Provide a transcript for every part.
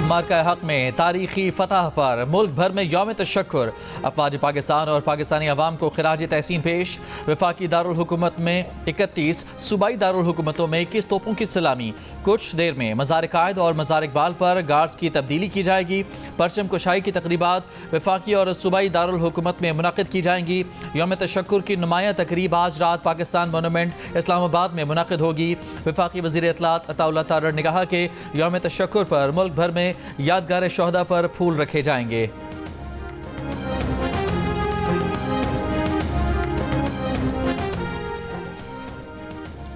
मार्का हक में तारीखी फतह पर मुल्क भर में यौम तशक्कुर। अफवाज पाकिस्तान और पाकिस्तानी अवाम को खिराज तहसीन पेश। वफाकी दारुल हुकूमत में 31, सूबाई दारुल हुकूमतों में 21 तोपों की सलामी। कुछ देर में मज़ार कायद और मज़ार इकबाल पर गार्ड्स की तब्दीली की जाएगी। परचम कुशाई की तकरीबात वफाकी और सूबाई दारुल हुकूमत में मुनक़िद की जाएंगी। यौम तशक्कुर की नुमाया तकरीब आज रात पाकिस्तान मोनूमेंट इस्लामाबाद में मुनक़िद होगी। वफाकी वज़ीर इत्तलात अताउल्लाह तारड़ ने कहा कि यौम तशक्कुर पर मुल्क भर में यादगार शोहदा पर फूल रखे जाएंगे।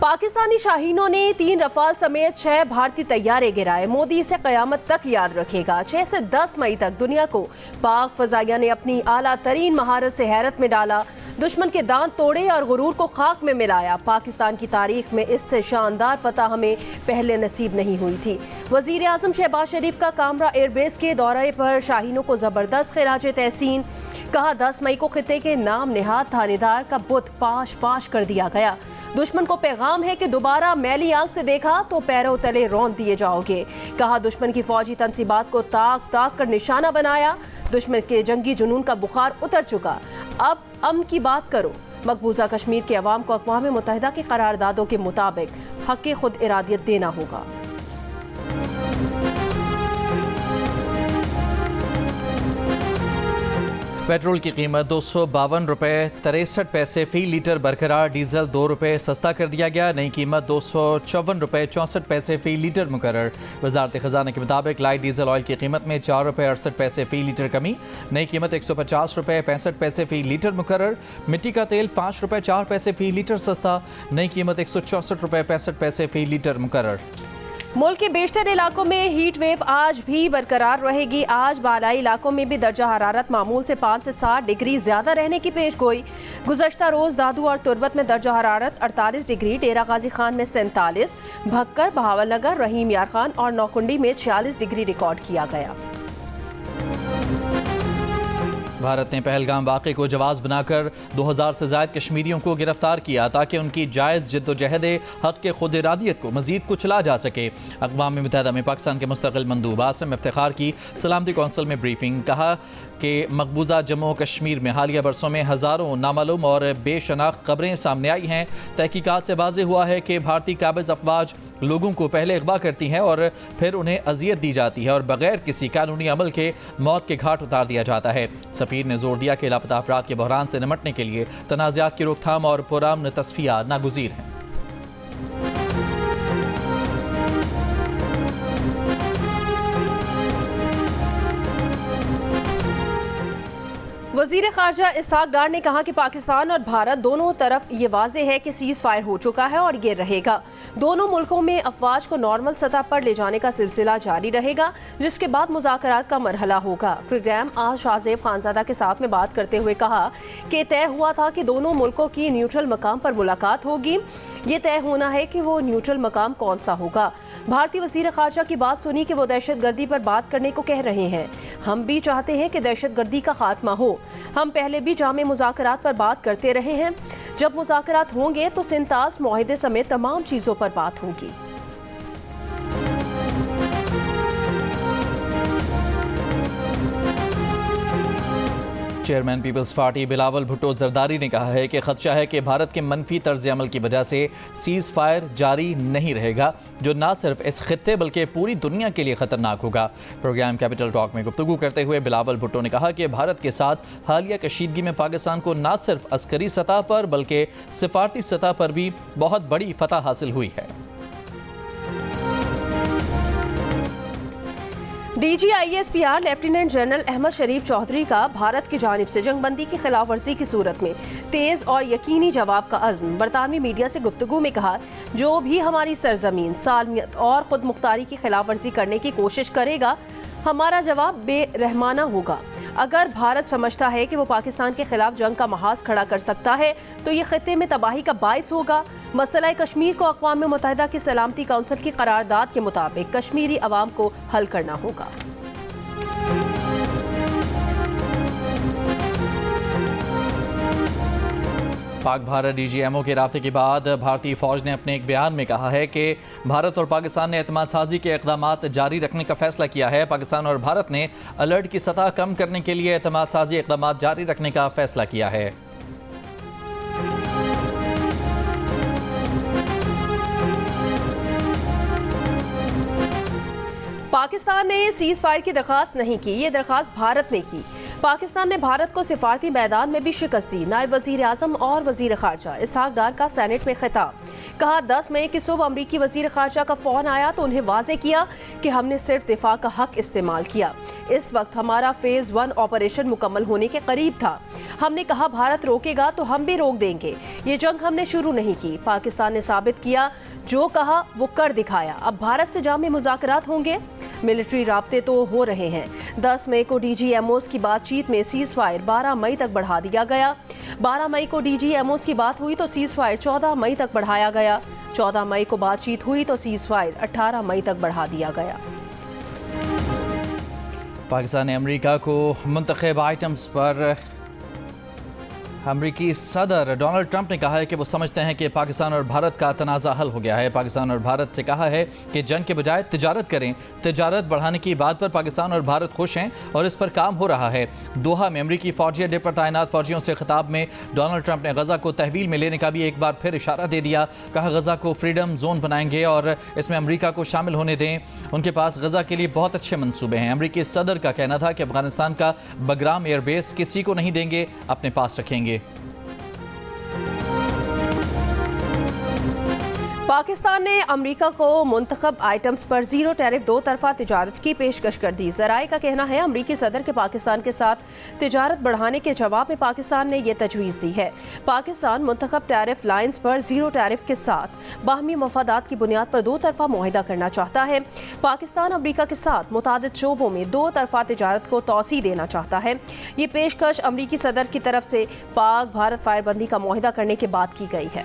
पाकिस्तानी शाहीनों ने 3 रफाल समेत 6 भारतीय तैयारे गिराए। मोदी इसे कयामत तक याद रखेगा। 6 से 10 मई तक दुनिया को पाक फजाइया ने अपनी आला तरीन महारत से हैरत में डाला। दुश्मन के दांत तोड़े और गुरूर को खाक में मिलाया। पाकिस्तान की तारीख में इससे शानदार फतह हमें पहले नसीब नहीं हुई थी। वजीर आजम शहबाज शरीफ का कामरा एयरबेस के दौरे पर शाहीनों को जबरदस्त खिराज तहसीन। कहा 10 मई को खिते के नाम निहाद थानेदार का बुत पाश पाश कर दिया गया। दुश्मन को पैगाम है कि दोबारा मैली आंख से देखा तो पैरों तले रौंद दिए जाओगे। कहा दुश्मन की फौजी तंसीबात को ताक ताक कर निशाना बनाया। दुश्मन के जंगी जुनून का बुखार उतर चुका। अब अमन की बात करो। मकबूजा कश्मीर के अवाम को अक़वाम मुत्तहिदा की करारदादों के मुताबिक हक़ खुद इरादियत देना होगा। पेट्रोल की कीमत 252 रुपये 63 पैसे फ़ी लीटर बरकरार। डीजल 2 रुपये सस्ता कर दिया गया। नई कीमत 254 रुपये 64 पैसे फ़ी लीटर मुकर्रर। वजारत ख़जाना के मुताबिक लाइट डीजल ऑयल की कीमत में 4 रुपये 68 पैसे फ़ी लीटर कमी। नई कीमत 150 रुपये 65 पैसे फ़ी लीटर मुकर्रर। मिट्टी का तेल 5 रुपये 4 पैसे फ़ी लीटर सस्ता। नई कीमत 164 रुपये 65 पैसे फ़ी लीटर मुकर्रर। मुल्क के बेशतर इलाकों में हीट वेव आज भी बरकरार रहेगी। आज बालाई इलाकों में भी दर्जा हरारत मामूल से 5 से 7 डिग्री ज्यादा रहने की पेशगोई। गुज़श्ता रोज दादू और तुरबत में दर्जा हरारत 48 डिग्री, डेरा गाजी खान में 47, भक्कर, बहावलनगर, रहीम यार खान और नौकुंडी में 46 डिग्री रिकॉर्ड किया गया। भारत ने पहलगाम वाक़े को जवाज़ बनाकर 2000 से ज़ायद कश्मीरियों को गिरफ्तार किया ताकि उनकी जायज़ जिद्दोजहद हक़ के खुद इरादियत को मज़ीद कुचला जा सके। अक़वाम मुत्तहिदा में पाकिस्तान के मुस्तक़िल मंदूब आसिम इफ्तिखार की सलामती कौंसिल में ब्रीफिंग। कहा कि मकबूजा जम्मू कश्मीर में हालिया बरसों में हज़ारों नामालूम और बेशनाख्त खबरें सामने आई हैं। तहकीकात से वाज़ेह हुआ है कि भारतीय काबिज़ अफवाज लोगों को पहले अगवा करती हैं और फिर उन्हें अजियत दी जाती है और बगैर किसी कानूनी अमल के मौत के घाट उतार दिया जाता है। सफ़ीर ने जोर दिया कि लापता अफराद के बहरान से निमटने के लिए तनाज़ात की रोकथाम और पुरअमन तस्फिया नागुज़ीर हैं। वज़ीर ख़ारजा इसहाक़ डार ने कहा कि पाकिस्तान और भारत दोनों तरफ ये वाज़ेह है कि सीज़ फायर हो चुका है और ये रहेगा। दोनों मुल्कों में अफवाज को नॉर्मल सतह पर ले जाने का सिलसिला जारी रहेगा, जिसके बाद मुज़ाकरात का मरहला होगा। प्रोग्राम आज शाहज़ेब खानज़ादा के साथ में बात करते हुए कहा कि तय हुआ था कि दोनों मुल्कों की न्यूट्रल मकाम पर मुलाकात होगी। ये तय होना है कि वो न्यूट्रल मकाम कौन सा होगा। भारतीय वज़ीर ख़ारजा की बात सुनी कि वो दहशत गर्दी पर बात करने को कह रहे हैं। हम भी चाहते हैं कि दहशत गर्दी का खात्मा हो। हम पहले भी जामे मुज़ाकरात पर बात करते रहे हैं। जब मुज़ाकरात होंगे तो सिंतास मुआहिदे समेत तमाम चीज़ों पर बात होगी। Chairman people's party Bilawal Bhutto Zardari ने कहा है कि खदशा है कि भारत के मनफी तर्ज अमल की वजह से सीज़ फायर जारी नहीं रहेगा, जो न सिर्फ इस खित्ते बल्कि पूरी दुनिया के लिए ख़तरनाक होगा। प्रोग्राम कैपिटल टॉक में गुफ्तगू करते हुए बिलावल भुट्टो ने कहा कि भारत के साथ हालिया कशीदगी में पाकिस्तान को न सिर्फ अस्करी सतह पर बल्कि सिफारती सतह पर भी बहुत बड़ी फतह हासिल हुई है। DGISPR लेफ्टिनेंट जनरल अहमद शरीफ चौधरी का भारत की जानिब से जंगबंदी की खिलाफ वर्जी की सूरत में तेज़ और यकीनी जवाब का अज़्म। बरतानवी मीडिया से गुफ्तगू में कहा, जो भी हमारी सरजमीन, सालमियत और खुद मुख्तारी की खिलाफ वर्जी करने की कोशिश करेगा, हमारा जवाब बेरहमाना होगा। अगर भारत समझता है कि वो पाकिस्तान के खिलाफ जंग का महाज खड़ा कर सकता है तो ये खित्ते में तबाही का बाइस होगा। मसला कश्मीर को अक़वाम मुत्तहिदा की सलामती काउंसिल की करारदाद के मुताबिक कश्मीरी अवाम को हल करना होगा। पाक भारत DGMO के राब्ते के बाद भारतीय फौज ने अपने एक बयान में कहा है कि भारत और पाकिस्तान ने एतमाद साजी के इक़दाम जारी रखने का फैसला किया है। पाकिस्तान और भारत ने अलर्ट की सतह कम करने के लिए एतमाद साजी इक़दाम जारी रखने का फैसला किया है। पाकिस्तान ने सीज फायर की दरखास्त नहीं की, ये दरखास्त भारत ने की। पाकिस्तान ने भारत को सिफारती मैदान में भी शिकस्त दी। नायब वजीर आज़म और वजीर खारजा इसहाक डार का सेनेट में खिताब। कहा 10 मई की सुबह अमरीकी वजीर खारजा का फ़ोन आया तो उन्हें वाजे किया कि हमने सिर्फ दिफा का हक इस्तेमाल किया। इस वक्त हमारा फेज़ 1 ऑपरेशन मुकम्मल होने के करीब था। हमने कहा भारत रोकेगा तो हम भी रोक देंगे। ये जंग हमने शुरू नहीं की। पाकिस्तान ने साबित किया, जो कहा वो कर दिखाया। अब भारत से जामे मुज़ाकरात होंगे। मिलिट्री राब्ते तो हो रहे हैं। 10 मई को DGMOs की बातचीत में सीज फायर 12 मई तक बढ़ा दिया गया। 12 मई को DGMOs की बात हुई तो सीज फायर 14 मई तक बढ़ाया गया। 14 मई को बातचीत हुई तो सीज फायर 18 मई तक बढ़ा दिया गया। पाकिस्तान ने अमेरिका को मुंतखब आइटम्स पर अमरीकी सदर डोनाल्ड ट्रंप ने कहा है कि वो समझते हैं कि पाकिस्तान और भारत का तनाज़ा हल हो गया है। पाकिस्तान और भारत से कहा है कि जंग के बजाय तिजारत करें। तिजारत बढ़ाने की बात पर पाकिस्तान और भारत खुश हैं और इस पर काम हो रहा है। दोहा में अमरीकी फौजी अड्डे पर तैनात फौजियों से खिताब में डोनाल्ड ट्रंप ने गजा को तहवील में लेने का भी एक बार फिर इशारा दे दिया। कहा गजा को फ्रीडम जोन बनाएंगे और इसमें अमरीका को शामिल होने दें। उनके पास गजा के लिए बहुत अच्छे मंसूबे हैं। अमरीकी सदर का कहना था कि अफगानिस्तान का बगराम एयरबेस किसी को नहीं देंगे, अपने पास रखेंगे। पाकिस्तान ने अमेरिका को मुंतखब आइटम्स पर जीरो टैरिफ दो तरफा तिजारत की पेशकश कर दी। ज़राए का कहना है अमरीकी सदर के पाकिस्तान के साथ तिजारत बढ़ाने के जवाब में पाकिस्तान ने यह तजवीज़ दी है। पाकिस्तान मुंतखब टैरिफ लाइन्स पर जीरो टैरिफ के साथ बाहमी मफादात की बुनियाद पर दो तरफा मुआहिदा करना चाहता है। पाकिस्तान अमरीका के साथ मुतादिद शोबों में दो तरफा तिजारत को तोसी देना चाहता है। ये पेशकश अमरीकी सदर की तरफ से पाक भारत फायरबंदी का मुआहिदा करने के बाद की गई है।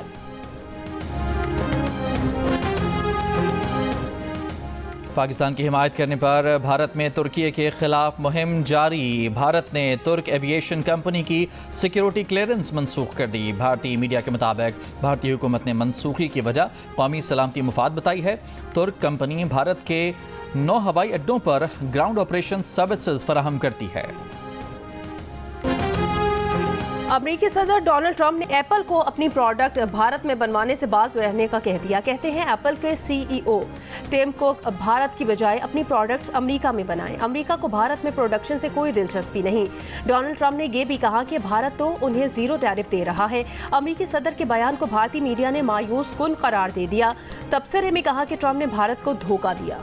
पाकिस्तान की हिमायत करने पर भारत में तुर्की के खिलाफ मुहिम जारी। भारत ने तुर्क एविएशन कंपनी की सिक्योरिटी क्लियरेंस मनसूख कर दी। भारतीय मीडिया के मुताबिक भारतीय हुकूमत ने मनसूखी की वजह कौमी सलामती मुफाद बताई है। तुर्क कंपनी भारत के 9 हवाई अड्डों पर ग्राउंड ऑपरेशन सर्विसेज फराहम करती है। अमेरिकी सदर डोनाल्ड ट्रंप ने एप्पल को अपनी प्रोडक्ट भारत में बनवाने से बाज रहने का कह दिया। कहते हैं एप्पल के CEO टिम कुक भारत की बजाय अपनी प्रोडक्ट्स अमेरिका में बनाएं। अमेरिका को भारत में प्रोडक्शन से कोई दिलचस्पी नहीं। डोनाल्ड ट्रंप ने यह भी कहा कि भारत तो उन्हें जीरो टैरिफ दे रहा है। अमेरिकी सदर के बयान को भारतीय मीडिया ने मायूस कुन करार दे दिया। तबसरे में कहा कि ट्रंप ने भारत को धोखा दिया।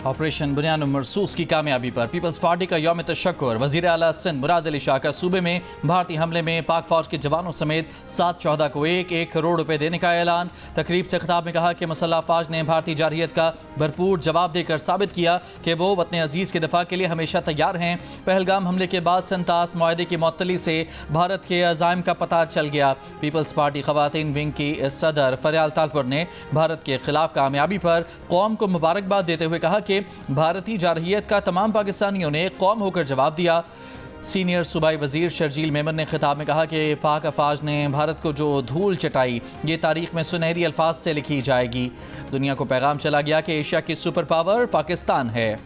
ऑपरेशन बुनियाद मरसूस की कामयाबी पर पीपल्स पार्टी का यौम तशक्कुर। वज़ीर आला सिंध मुराद अली शाह का सूबे में भारतीय हमले में पाक फौज के जवानों समेत 7 शहदा को 1-1 करोड़ रुपए देने का ऐलान। तकरीब से खिताब में कहा कि मुसल्लह फौज ने भारतीय जारहियत का भरपूर जवाब देकर साबित किया कि वो वतन अजीज़ के दफा के लिए हमेशा तैयार हैं। पहलगाम हमले के बाद संतास मुआहदे की मुअत्तली से भारत के अज़ाइम का पता चल गया। पीपल्स पार्टी ख़वातीन विंग की सदर फरियाल तालपुर ने भारत के खिलाफ कामयाबी पर कौम को मुबारकबाद देते हुए कहा कि भारतीय जारहियत का तमाम पाकिस्तानियों ने कौम होकर जवाब दिया। सीनियर सूबाई वजीर शर्जील मेमन ने खिताब में कहा कि पाक अफवाज ने भारत को जो धूल चटाई ये तारीख में सुनहरी अल्फाज से लिखी जाएगी। दुनिया को पैगाम चला गया कि एशिया की सुपर पावर पाकिस्तान है।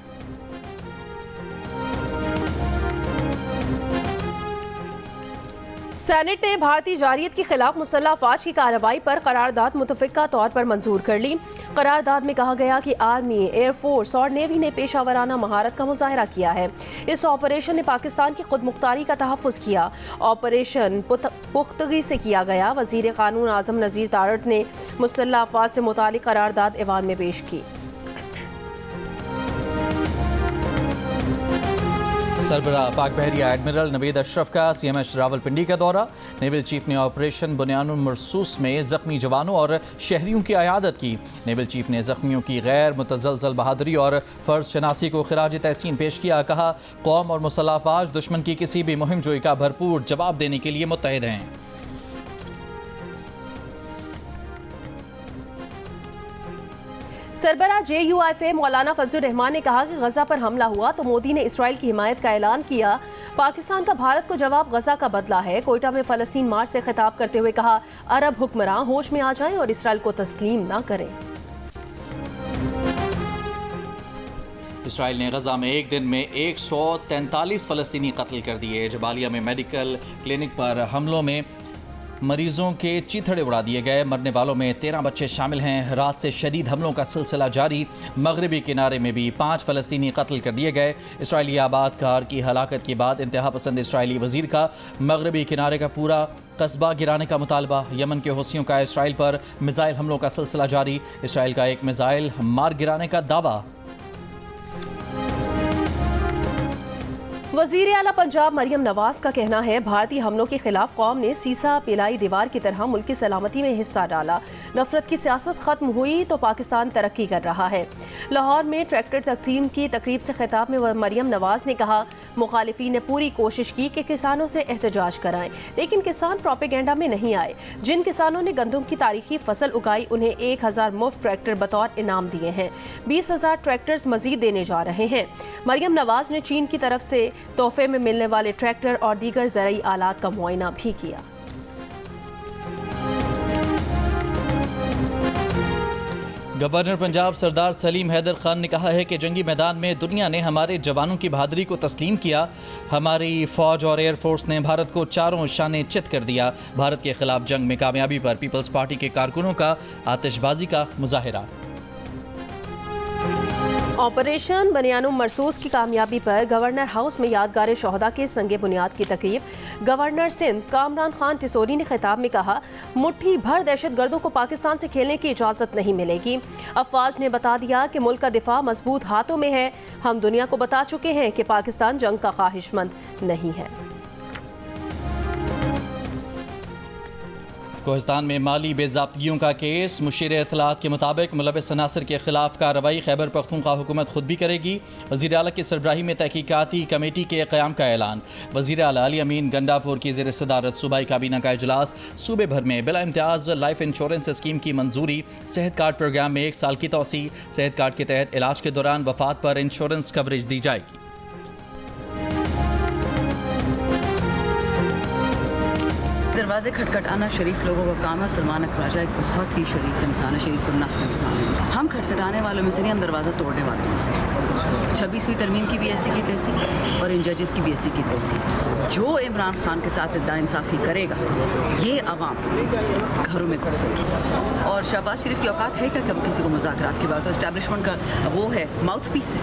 सेनेट ने भारतीय जारहियत के खिलाफ मुसल्लह अफवाज की कार्रवाई पर करारदाद मुतफ़िका तौर पर मंजूर कर ली। करारदाद में कहा गया कि आर्मी, एयरफोर्स और नेवी ने पेशावराना महारत का मुजाहरा किया है। इस ऑपरेशन ने पाकिस्तान की खुद मुख्तारी का तहफ़्फ़ुज़ किया। ऑपरेशन पुख्तगी से किया गया। वज़ीर क़ानून आज़म नज़ीर तारड़ ने मुसल्लह अफवाज से मुतालिक करारदाद ऐवान में पेश की। सरबराह पाक बहरिया एडमिरल नवीद अशरफ का CMH रावलपिंडी का दौरा। नेवल चीफ ने ऑपरेशन बुनियाद मरसूस में ज़ख्मी जवानों और शहरियों की अयादत की। नेवल चीफ ने ज़ख्मियों की गैर मुतज़लज़ल बहादुरी और फ़र्ज शनासी को खिराज तहसीन पेश किया। कहा कौम और मुसल्लह अफवाज दुश्मन की किसी भी मुहिम जोई का भरपूर जवाब देने के लिए मुत्तहिद हैं। सरबराह JUIFA मौलाना फजलुर रहमान ने कहा कि गजा पर हमला हुआ तो मोदी ने इसराइल की हिमायत का ऐलान किया। पाकिस्तान का भारत को जवाब गजा का बदला है। कोयटा में फलस्तीन मार्च से खिताब करते हुए कहा, अरब हुक्मरान होश में आ जाएं और इसराइल को तस्लीम ना करें। इसराइल ने गजा में एक दिन में 143 फलस्तीनी कत्ल कर दिए। जबालिया में मेडिकल क्लिनिक पर हमलों में मरीजों के चीथड़े उड़ा दिए गए। मरने वालों में 13 बच्चे शामिल हैं। रात से शदीद हमलों का सिलसिला जारी। मगरबी किनारे में भी 5 फलस्तीनी कत्ल कर दिए गए। इसराइली आबादकार की हलाकत के बाद इंतहा पसंद इसराइली वजीर का मगरबी किनारे का पूरा कस्बा गिराने का मुतालबा। यमन के हौसियों का इसराइल पर मिसाइल हमलों का सिलसिला जारी। इसराइल का एक मिसाइल मार गिराने का दावा। वजीर आला पंजाब मरियम नवाज का कहना है, भारतीय हमलों के खिलाफ कौम ने सीसा पिलाई दीवार की तरह मुल्क की सलामती में हिस्सा डाला। नफरत की सियासत खत्म हुई तो पाकिस्तान तरक्की कर रहा है। लाहौर में ट्रैक्टर तकसीम की तकरीब से खिताब में मरियम नवाज ने कहा, मुखालिफिन ने पूरी कोशिश की कि किसानों से एहतजाज कराएं, लेकिन किसान प्रोपेगेंडा में नहीं आए। जिन किसानों ने गंदम की तारीखी फसल उगाई उन्हें 1000 मुफ्त ट्रैक्टर बतौर इनाम दिए हैं। 20,000 ट्रैक्टर्स मजीद देने जा रहे हैं। मरियम नवाज ने चीन की तरफ से तोहफे में मिलने वाले ट्रैक्टर और दीगर ज़रूरी आलात का मुआयना भी किया। गवर्नर पंजाब सरदार सलीम हैदर खान ने कहा है कि जंगी मैदान में दुनिया ने हमारे जवानों की बहादुरी को तस्लीम किया। हमारी फौज और एयरफोर्स ने भारत को चारों शाने चित कर दिया। भारत के खिलाफ जंग में कामयाबी पर पीपल्स पार्टी के कारकुनों का आतिशबाजी का मुजाहिरा। ऑपरेशन बनियानुम मरसूस की कामयाबी पर गवर्नर हाउस में यादगार शोहदा के संगे बुनियाद की तकरीब। गवर्नर सिंध कामरान खान टिसोरी ने खिताब में कहा, मुट्ठी भर दहशतगर्दों को पाकिस्तान से खेलने की इजाज़त नहीं मिलेगी। अफवाज ने बता दिया कि मुल्क का दिफा मजबूत हाथों में है। हम दुनिया को बता चुके हैं कि पाकिस्तान जंग का ख्वाहिशमंद नहीं है। कोहिस्तान में माली बेज़ाब्तियों का केस। मुशीर इत्तलात के मुताबिक मुलविस अनासर के खिलाफ कार्रवाई खैबर पख्तूनख्वा हुकूमत खुद भी करेगी। वज़ीर आला की सरबराही में तहकीकाती कमेटी के क़याम का ऐलान। वज़ीर आला अली अमीन गंडापुर की ज़ेर सदारत सूबाई काबीना का इजलास। सूबे भर में बिला इम्तियाज़ लाइफ इंश्योरेंस स्कीम की मंजूरी। सेहत कार्ड प्रोग्राम में 1 साल की तौसी। सेहत कार्ड के तहत इलाज के दौरान वफात पर इंश्योरेंस कवरेज दी जाएगी। दरवाजे खटखटाना शरीफ लोगों का काम है। सलमान अखराजा एक बहुत ही शरीफ इंसान है, शरीफ नफ्स इंसान है। हम खटखटाने वालों में से नहीं, हम दरवाज़ा तोड़ने वालों में से। 26वीं तरमीम की भी ऐसी की तैसी और इन जजेस की भी ऐसी की तैसी। जो इमरान खान के साथ नाइंसाफ़ी करेगा, ये आवाम घरों में घुसेगी। और शहबाज शरीफ की औकात है क्या कि वो किसी को मुज़ाकरात की बात हो? इस्टेब्लिशमेंट का वो है, माउथ पीस है।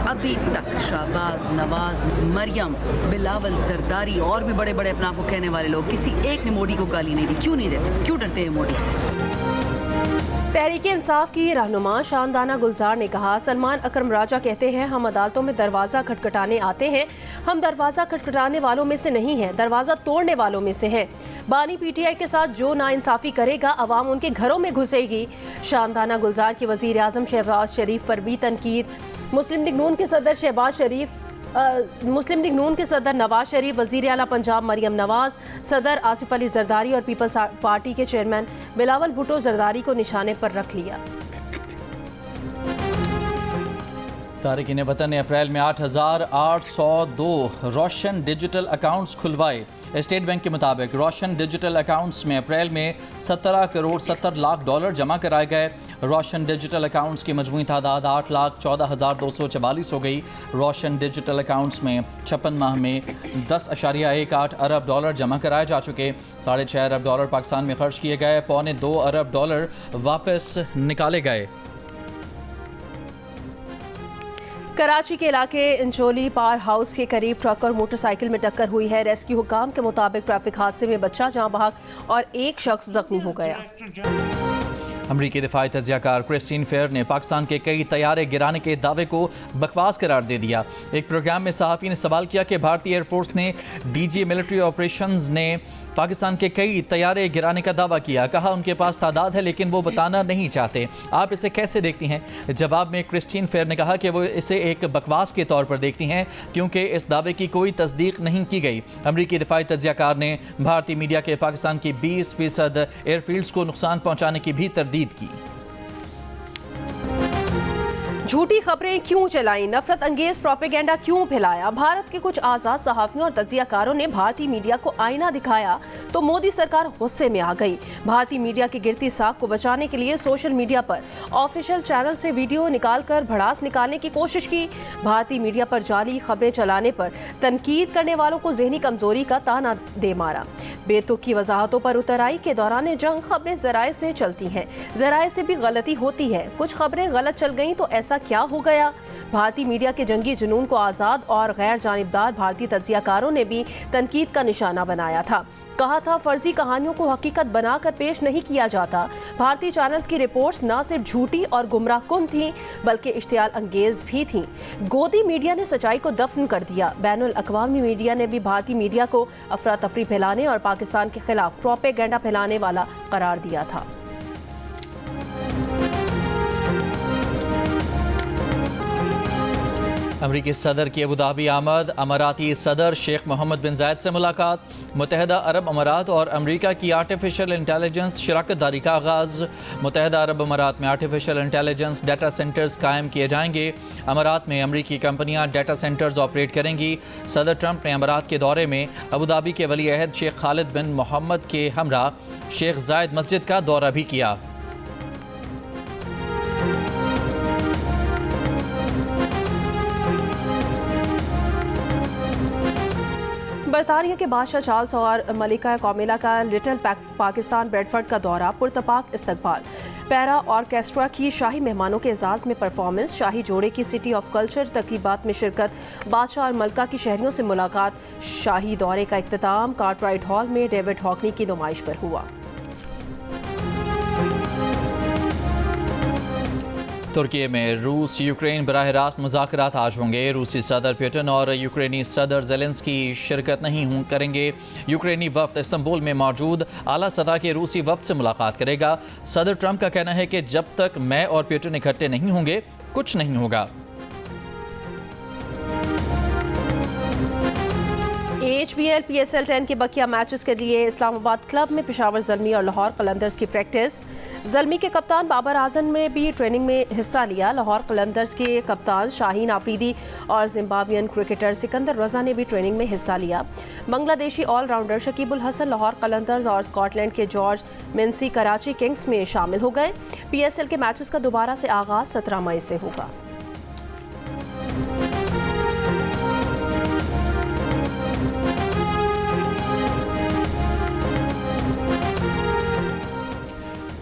अभी तक शहबाज, नवाज, मरियम, बिलावल, जरदारी और भी बड़े बड़े अपने आप को कहने वाले लोग किसी एक ने मोदी को गाली नहीं दी। क्यों नहीं देते? क्यों डरते हैं मोदी से? तहरीक इंसाफ की रहनुमा शानदाना गुलजार ने कहा, सलमान अकरम राजा कहते हैं हम अदालतों में दरवाज़ा खटखटाने आते हैं। हम दरवाज़ा खटखटाने वालों में से नहीं हैं, दरवाज़ा तोड़ने वालों में से हैं। बानी पीटीआई के साथ जो नाइंसाफ़ी करेगा, अवाम उनके घरों में घुसेगी। शानदाना गुलजार की वज़ीर आज़म शहबाज शरीफ पर भी तनकीद। मुस्लिम लीग नून के सदर शहबाज शरीफ मुस्लिम लीग नून के सदर नवाज शरीफ, वज़ीर आला पंजाब मरियम नवाज, सदर आसिफ अली जरदारी और पीपल्स पार्टी के चेयरमैन बिलावल भुट्टो जरदारी को निशाने पर रख लिया। तारिकीन वतन ने अप्रैल में 8,802 रोशन डिजिटल अकाउंट्स खुलवाए। स्टेट बैंक के मुताबिक रोशन डिजिटल अकाउंट्स में अप्रैल में 17 करोड़ 70 लाख डॉलर जमा कराए गए। रोशन डिजिटल अकाउंट्स की मजमूई तादाद 8,14,244 हो गई। रोशन डिजिटल अकाउंट्स में 56 माह में 10.18 अरब डॉलर जमा कराए जा चुके। 6.5 अरब डॉलर पाकिस्तान में खर्च किए गए। 2.25 अरब डॉलर वापस निकाले गए। कराची के इलाके इंचोली पार हाउस के करीब ट्रक और मोटरसाइकिल में टक्कर हुई है। रेस्क्यू हुकाम के मुताबिक ट्रैफिक हादसे में बच्चा जाँ बहक और एक शख्स जख्मी हो गया। अमरीकी दिफाई तजियाकार क्रिस्टीन फेयर ने पाकिस्तान के कई तैयारे गिराने के दावे को बकवास करार दे दिया। एक प्रोग्राम में सहाफ़ी ने सवाल किया कि भारतीय एयरफोर्स ने डीजी मिलिट्री ऑपरेशंस ने पाकिस्तान के कई तैयारे गिराने का दावा किया। कहा उनके पास तादाद है लेकिन वो बताना नहीं चाहते। आप इसे कैसे देखती हैं? जवाब में क्रिस्टीन फेयर ने कहा कि वो इसे एक बकवास के तौर पर देखती हैं क्योंकि इस दावे की कोई तस्दीक नहीं की गई। अमरीकी दिफाई तजियाकार ने भारतीय मीडिया के पाकिस्तान की 20% एयरफील्ड्स को नुकसान पहुँचाने की भी तरदीद की। झूठी खबरें क्यों चलाई, नफरत अंगेज प्रोपेगेंडा क्यों फैलाया। भारत के कुछ आजाद सहाफियों और तज्जियाकारों ने भारतीय मीडिया को आईना दिखाया तो मोदी सरकार गुस्से में आ गई। भारतीय मीडिया की गिरती साख को बचाने के लिए सोशल मीडिया पर ऑफिशियल चैनल से वीडियो निकालकर भड़ास निकालने की कोशिश की। भारतीय मीडिया पर जाली खबरें चलाने पर तनकीद करने वालों को ज़हनी कमजोरी का ताना दे मारा। बेतुकी वजाहतों पर उतर आई के दौरान जंग खबरें ज़राए से चलती हैं, ज़राए से भी गलती होती है। कुछ खबरें गलत चल गईं तो ऐसा क्या हो गया। भारतीय मीडिया के जंगी जुनून को आज़ाद और गैर जानिबदार भारतीय तज्जियाकारों ने भी तनकीद का निशाना बनाया था। कहा था फर्जी कहानियों को हकीकत बनाकर पेश नहीं किया जाता। भारतीय चैनल की रिपोर्ट्स न सिर्फ झूठी और गुमराहकुन थीं बल्कि इश्तियाल अंगेज भी थीं। गोदी मीडिया ने सच्चाई को दफन कर दिया। बैनुल अक़वामी मीडिया ने भी भारतीय मीडिया को अफरा तफरी फैलाने और पाकिस्तान के खिलाफ प्रोपेगेंडा फैलाने वाला करार दिया था। अमरीकी सदर की अबूधाबी आमद, अमाराती सदर शेख मोहम्मद बिन जायद से मुलाकात, मुत्तहदा अरब अमारात और अमरीका की आर्टिफिशियल इंटेलिजेंस शराकत दारी का आगाज़। मुत्तहदा अरब अमारात में आर्टिफिशियल इंटेलिजेंस डाटा सेंटर्स कायम किए जाएंगे। अमारात में अमरीकी कंपनियां डाटा सेंटर्स ऑपरेट करेंगी। सदर ट्रंप ने अमारात के दौरे में अबूधाबी के वली अहद शेख खालिद बिन मोहम्मद के हमरा शेख जायद मस्जिद का दौरा भी किया। बरतानिया के बादशाह चार्ल्स और मलिका कामिला का लिटिल पाकिस्तान ब्रेडफर्ड का दौरा, पुरतपाक इस्तकबाल। पैरा ऑर्केस्ट्रा की शाही मेहमानों के एजाज में परफॉर्मेंस, शाही जोड़े की सिटी ऑफ कल्चर तकरीबात में शिरकत, बादशाह और मलका की शहरियों से मुलाकात। शाही दौरे का इख्तिताम कार्टराइट हॉल में डेविड हॉकनी की नुमाइश पर हुआ। तुर्की में रूस यूक्रेन बराह रास्त मुज़ाकरात आज होंगे। रूसी सदर पुतिन और यूक्रेनी सदर ज़ेलेंस्की शिरकत नहीं करेंगे। यूक्रेनी वफ्द इस्तांबुल में मौजूद आला सतह के रूसी वफ्द से मुलाकात करेगा। सदर ट्रंप का कहना है कि जब तक मैं और पुतिन इकट्ठे नहीं होंगे कुछ नहीं होगा। HBL PSL 10 के बकिया मैचेस के लिए इस्लामाबाद क्लब में पेशावर ज़ल्मी और लाहौर कलंदर्स की प्रैक्टिस। ज़ल्मी के कप्तान बाबर आजम ने भी ट्रेनिंग में हिस्सा लिया। लाहौर कलंदर्स के कप्तान शाहीन आफरीदी और जिम्बाब्वियन क्रिकेटर सिकंदर रजा ने भी ट्रेनिंग में हिस्सा लिया। बांग्लादेशी ऑलराउंडर शकीबुल हसन लाहौर कलंदर्स और स्कॉटलैंड के जॉर्ज मिन्सी कराची किंग्स में शामिल हो गए। PSL के मैचेस का दोबारा से आगाज 17 मई से होगा।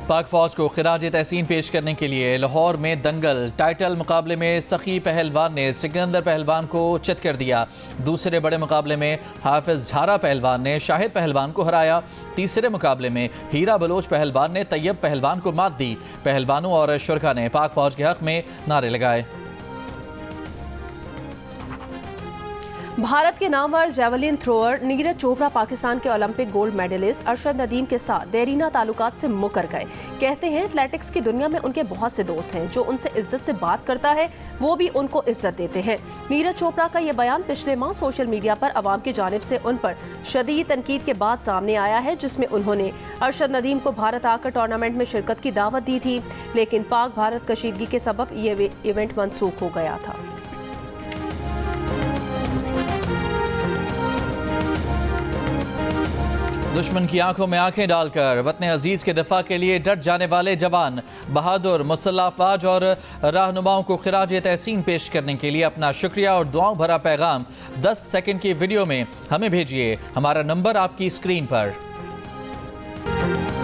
पाक फौज को खिराज तहसीन पेश करने के लिए लाहौर में दंगल। टाइटल मुकाबले में सखी पहलवान ने सिकंदर पहलवान को चित कर दिया। दूसरे बड़े मुकाबले में हाफिज झारा पहलवान ने शाहिद पहलवान को हराया। तीसरे मुकाबले में हीरा बलोच पहलवान ने तैयब पहलवान को मात दी। पहलवानों और शुरका ने पाक फौज के हक में नारे लगाए। भारत के नामवर जेवलिन थ्रोअर नीरज चोपड़ा पाकिस्तान के Olympic gold medallist Arshad Nadeem के साथ देरीना ताल्लुकात से मुकर गए। कहते हैं एथलेटिक्स की दुनिया में उनके बहुत से दोस्त हैं। जो उनसे इज्जत से बात करता है वो भी उनको इज्जत देते हैं। नीरज चोपड़ा का ये बयान पिछले माह सोशल मीडिया पर अवाम की जानिब से उन पर शदीद तनकीद के बाद सामने आया है, जिसमें उन्होंने अरशद नदीम को भारत आकर टूर्नामेंट में शिरकत की दावत दी थी, लेकिन पाक भारत कशीदगी के सबब ये इवेंट मनसूख हो गया था। दुश्मन की आंखों में आंखें डालकर वतन अजीज के दिफा के लिए डट जाने वाले जवान, बहादुर, मुसल्लह अफवाज और रहनुमाओं को खिराज तहसीन पेश करने के लिए अपना शुक्रिया और दुआओं भरा पैगाम 10 सेकंड की वीडियो में हमें भेजिए। हमारा नंबर आपकी स्क्रीन पर।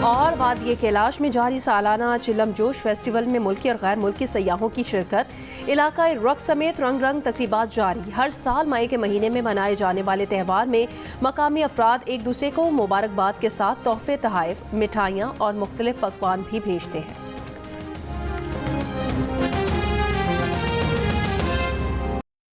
और वादिये कैलाश में जारी सालाना चिलम जोश फेस्टिवल में मुल्की और गैर मुल्की सयाहों की शिरकत। इलाकाई रक़्स समेत रंग रंग तकरीबात जारी। हर साल मई के महीने में मनाए जाने वाले त्यौहार में मकामी अफराद एक दूसरे को मुबारकबाद के साथ तोहफे, तोहफ़े, मिठाइयाँ और मुख्तलिफ पकवान भी भेजते हैं।